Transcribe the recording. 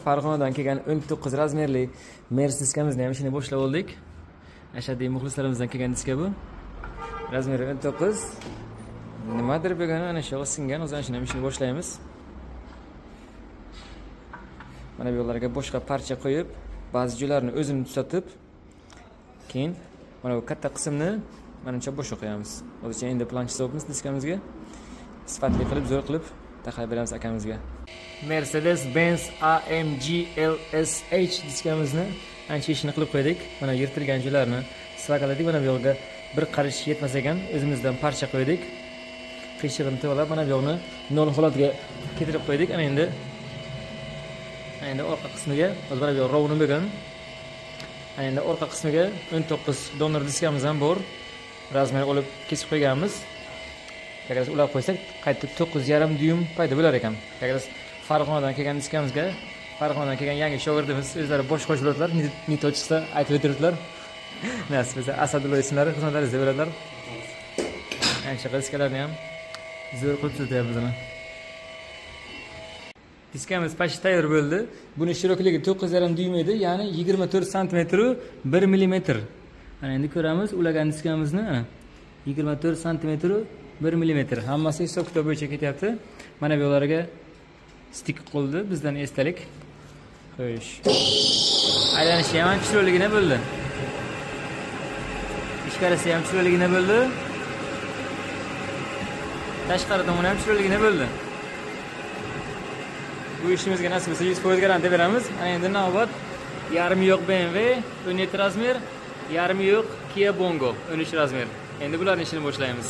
Farg'onadan kelgan 19 razmerli Mercedes diskamizni ham ishini boshlab oldik. Ashaddiy muxlislarimizdan kelgan diska bu. Razmeri 19. Nimadir bo'lgani ana shu singan, o'zan shuni ham ishini boshlaymiz. Mana bu yo'llarga boshqa parcha qo'yib, ba'zi joylarini o'zini tutatib, keyin mana bu katta qismni menimcha bo'sh qo'yamiz. O'zicha endi planch hisobimiz diskamizga sifatli qilib, zo'r qilib taqib beramiz akamizga. Mercedes-Benz AMG LSH diskamizni ancha ishini qilib qo'ydik. Mana yirtilgan joylarini sivakaladik. Mana bu yo'lga bir qarish yetmas ekan, o'zimizdan parcha qo'ydik. Qiyshig'ini to'g'rilab, mana bu yo'lni nol holatiga keltirib qo'ydik. Ana endi orqa qismiga, o'zi mana bu yo'l rovni bo'lgan. Ana endi orqa qismiga 19 donor diskamiz ham bor. Razmer olib kesib qo'yganmiz. Agar ulab qo'ysak, qaytib 9,5 dyum paydo bo'lar ekan. Agar Farg'onadan kelgan diskamizga, Farg'onadan kelgan yangi shogirdimiz o'zlari bosh qo'shiladilar, nito chiqsa aytib o'tiradilar. Nasib etsa Asadullo ismlari xizmatlaringizda bo'ladilar. Ancha diskalarni ham zo'r qilib tutyapmiz mana. Diskamiz почти tayyor bo'ldi. Buni shirokligi 9,5 dyum edi, ya'ni 24 sm 1 mm. Mana endi ko'ramiz ulagan diskamizni, ana 24 sm 1 mm. Hammasi hisob kitob bo'yicha ketyapti. Mana bu yo'llarga stik qo'ldi, bizdan esdalik. Xo'sh. Aylanishi ham chiroyligina bo'ldi. Ichkarisi ham chiroyligina bo'ldi. Tashqari tomoni ham chiroyligina bo'ldi. Bu ishimizga nasib etsa 100% garantiya beramiz. Ana endi navbat yarmi yo'q BMW 17 razmer, yarmi yo'q Kia Bongo 13 razmer. Endi bularning ishini boshlaymiz.